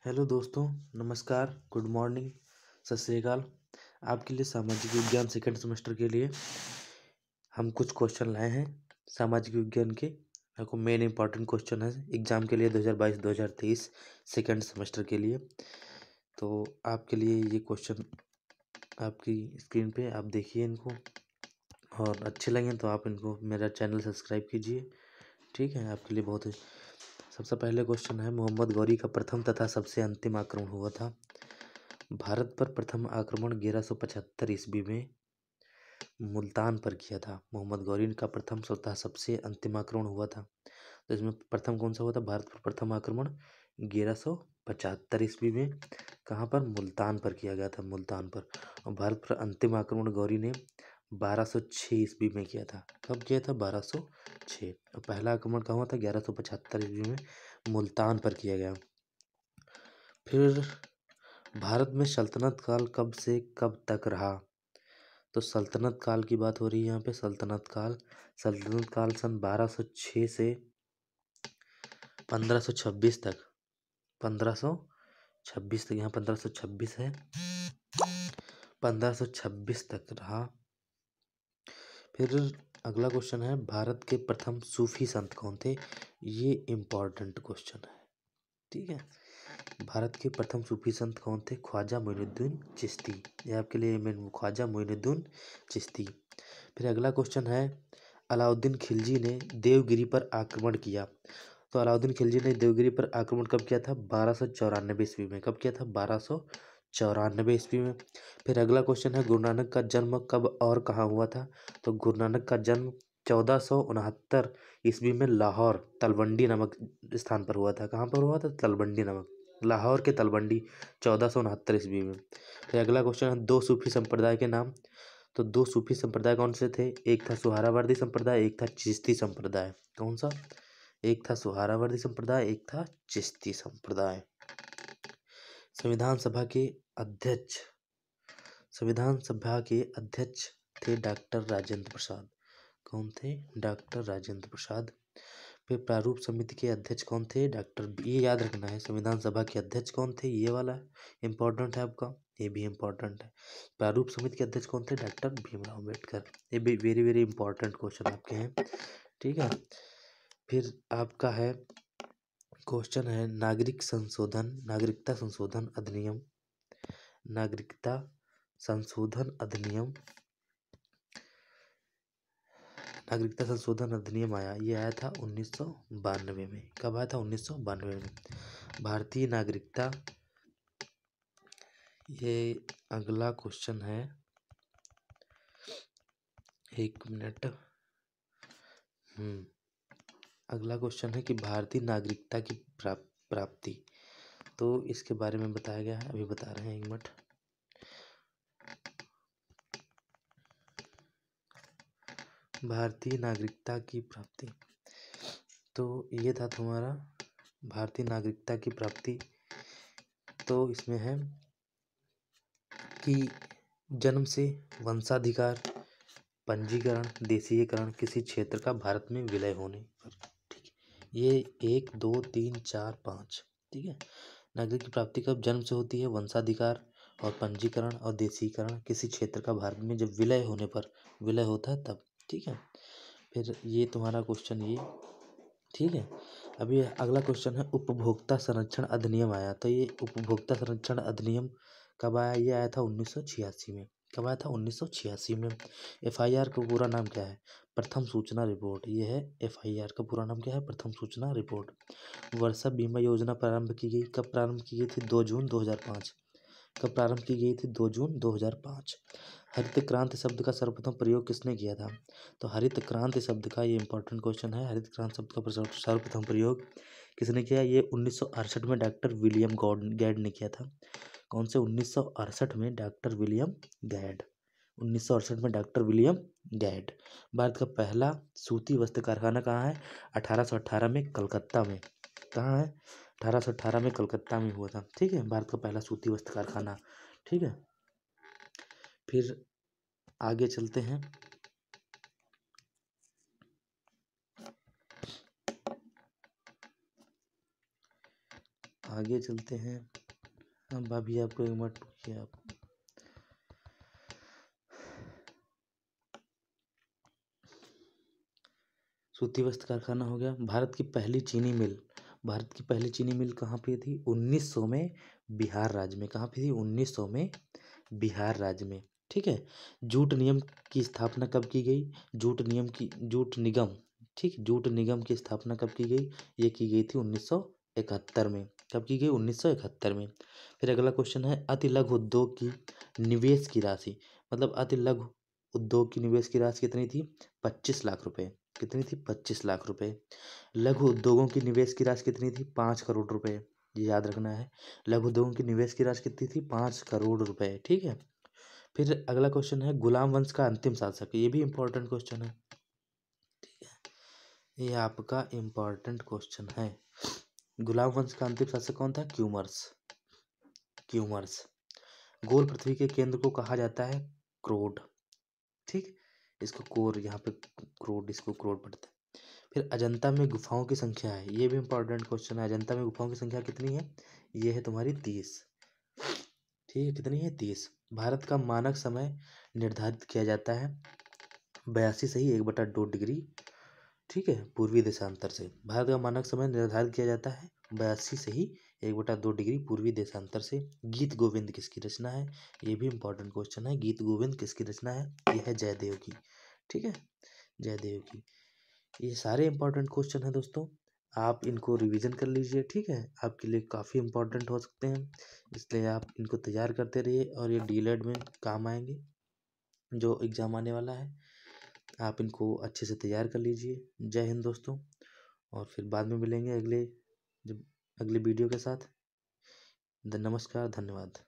Hello दोस्तों, नमस्कार, good morning, सत श्री अकाल। आपके लिए सामाजिक विज्ञान सेकंड सेमेस्टर के लिए हम कुछ क्वेश्चन लाए हैं। सामाजिक विज्ञान के आपको मेन इंपॉर्टेंट क्वेश्चन है एग्जाम के लिए 2022-2023 सेकंड सेमेस्टर के लिए। तो आपके लिए ये क्वेश्चन आपकी स्क्रीन पे आप देखिए इनको, और अच्छे लगे तो आप इनको मेरा चैनल सब्सक्राइब कीजिए। ठीक है, आपके लिए बहुत ही सबसे पहले क्वेश्चन है, मोहम्मद गौरी का प्रथम तथा सबसे अंतिम आक्रमण हुआ था। भारत पर प्रथम आक्रमण 1175 ईस्वी में मुल्तान पर किया था। मोहम्मद गौरी का प्रथम तथा सबसे अंतिम आक्रमण हुआ था। तो इसमें प्रथम कौन सा हुआ था? भारत पर प्रथम आक्रमण 1175 ईस्वी में कहाँ पर? मुल्तान पर किया गया था, मुल्तान पर। और भारत पर अंतिम आक्रमण गौरी ने 1206 ईस्वी में किया था। कब किया था? 1206। और पहला आक्रमण कहाँ हुआ था? 1175 ईस्वी में मुल्तान पर किया गया। फिर भारत में सल्तनत काल कब से कब तक रहा? तो सल्तनत काल की बात हो रही है यहाँ पे। सल्तनत काल सन 1206 से 1526 तक। 1526 तक, यहाँ 1526 है, 1526 तक रहा। फिर अगला क्वेश्चन है, भारत के प्रथम सूफी संत कौन थे? ये इम्पोर्टेंट क्वेश्चन है। ठीक है, भारत के प्रथम सूफी संत कौन थे? ख्वाजा मोइनुद्दीन चिश्ती। ये आपके लिए मेन, ख्वाजा मोइनुद्दीन चिश्ती। फिर अगला क्वेश्चन है, अलाउद्दीन खिलजी ने देवगिरी पर आक्रमण किया। तो अलाउद्दीन खिलजी ने देवगिरी पर आक्रमण कब किया था? 1294 ईस्वी में। कब किया था? 1294 ईस्वी में। फिर अगला क्वेश्चन है, गुरु नानक का जन्म कब और कहाँ हुआ था? तो गुरु नानक का जन्म 1469 ईस्वी में लाहौर तलवंडी नामक स्थान पर हुआ था। कहाँ पर हुआ था? तलवंडी नामक, लाहौर के तलवंडी, 1469 ईस्वी में। फिर अगला क्वेश्चन है, दो सूफी संप्रदाय के नाम। तो दो सूफी संप्रदाय कौन से थे? एक था सुहारावर्दी संप्रदाय, एक था चिश्ती संप्रदाय। कौन सा? एक था सुहारावर्दी संप्रदाय, एक था चिश्ती संप्रदाय। संविधान सभा के अध्यक्ष थे डॉक्टर राजेंद्र प्रसाद। कौन थे? डॉक्टर राजेंद्र प्रसाद। फिर प्रारूप समिति के अध्यक्ष कौन थे? ये याद रखना है, संविधान सभा के अध्यक्ष कौन थे, ये वाला इंपॉर्टेंट है आपका, ये भी इंपॉर्टेंट है। प्रारूप समिति के अध्यक्ष कौन थे? डॉक्टर भीमराव अम्बेडकर। ये भी वेरी वेरी इंपॉर्टेंट क्वेश्चन आपके हैं। ठीक है, फिर आपका है क्वेश्चन है, नागरिकता संशोधन अधिनियम आया, ये आया था 1992 में। कब आया था? 1992 में। भारतीय नागरिकता, ये अगला क्वेश्चन है, एक मिनट। अगला क्वेश्चन है कि भारतीय नागरिकता की प्राप्ति, तो इसके बारे में बताया गया है, अभी बता रहे हैं, एक मिनट। भारतीय नागरिकता की प्राप्ति, तो ये था तुम्हारा भारतीय नागरिकता की प्राप्ति। तो इसमें है कि जन्म से वंशाधिकार, पंजीकरण, देशीयकरण, किसी क्षेत्र का भारत में विलय होने पर। ठीक है, ये 1 2 3 4 5। ठीक है, नागरिक की प्राप्ति कब जन्म से होती है? वंशाधिकार और पंजीकरण और देशीकरण, किसी क्षेत्र का भारत में जब विलय होने पर विलय होता है तब। ठीक है, फिर ये तुम्हारा क्वेश्चन ये। ठीक है, अभी अगला क्वेश्चन है, उपभोक्ता संरक्षण अधिनियम आया। तो ये उपभोक्ता संरक्षण अधिनियम कब आया? ये आया था 1986 में। कब आया था? 1986 में। FIR का पूरा नाम क्या है? प्रथम सूचना रिपोर्ट। ये है FIR का पूरा नाम क्या है? प्रथम सूचना रिपोर्ट। वर्षा बीमा योजना प्रारंभ की गई, कब प्रारंभ की गई थी? 2 जून 2005। कब प्रारंभ की गई थी? 2 जून 2005। हरित क्रांति शब्द का सर्वप्रथम प्रयोग किसने किया था? तो हरित क्रांति शब्द का, ये इंपॉर्टेंट क्वेश्चन है, हरित क्रांति शब्द का सर्वप्रथम प्रयोग किसने किया? ये 1968 में डॉक्टर विलियम गैड ने किया था। कौन से? 1968 में डॉक्टर विलियम गैड। 1968 में डॉक्टर विलियम गैड। भारत का पहला सूती वस्त्र कारखाना कहाँ है? 1818 में कलकत्ता में। कहाँ है? 1818 में कलकत्ता में हुआ था। ठीक है, भारत का पहला सूती वस्त्र कारखाना। ठीक है, फिर आगे चलते हैं। आगे चलते हैं। अब अभी आपको एक मिनट रुकिए आप। सूती वस्त्र कारखाना हो गया। भारत की पहली चीनी मिल कहाँ पे थी? 1900 में बिहार राज्य में। कहाँ पे थी? 1900 में बिहार राज्य में। ठीक है। जूट नियम की स्थापना कब की गई? जूट निगम, ठीक, जूट निगम की स्थापना कब की गई? ये की गई थी 1971 में। कब की गई? 1971 में। फिर अगला क्वेश्चन है, अति लघु उद्योग की निवेश की राशि, मतलब अति लघु उद्योग की निवेश की राशि कितनी थी? 25 लाख रुपए। कितनी थी? 25 लाख रुपए। लघु उद्योगों की निवेश की राशि कितनी थी? 5 करोड़ रुपए। ये याद रखना है। लघु उद्योगों की निवेश की राशि कितनी थी? 5 करोड़ रुपए। ठीक है। फिर अगला क्वेश्चन है, गुलाम वंश का अंतिम शासक। ये भी इंपॉर्टेंट क्वेश्चन है। ठीक है, ये आपका इंपॉर्टेंट क्वेश्चन है। गुलाम वंश का अंतिम शासक कौन था? क्यूमर्स। गोल पृथ्वी के केंद्र को कहा जाता है क्रोड। ठीक, इसको कोर, यहाँ पे क्रोड, इसको क्रोड पढ़ते हैं। फिर अजंता में गुफाओं की संख्या है, ये भी इंपॉर्टेंट क्वेश्चन है। अजंता में गुफाओं की संख्या कितनी है? ये है तुम्हारी 30। ठीक है, कितनी है? 30। भारत का मानक समय निर्धारित किया जाता है 82 सही 1/2 डिग्री, ठीक है, पूर्वी देशांतर से। भारत का मानक समय निर्धारित किया जाता है 82 सही 1/2 डिग्री पूर्वी देशांतर से। गीत गोविंद किसकी रचना है? ये भी इंपॉर्टेंट क्वेश्चन है। गीत गोविंद किसकी रचना है? यह है जयदेव की। ठीक है, जयदेव की। ये सारे इंपॉर्टेंट क्वेश्चन हैं दोस्तों, आप इनको रिवीजन कर लीजिए। ठीक है, आपके लिए काफ़ी इंपॉर्टेंट हो सकते हैं, इसलिए आप इनको तैयार करते रहिए और ये डीएलएड में काम आएंगे जो एग्ज़ाम आने वाला है। आप इनको अच्छे से तैयार कर लीजिए। जय हिंद दोस्तों, और फिर बाद में मिलेंगे अगले वीडियो के साथ। नमस्कार, धन्यवाद।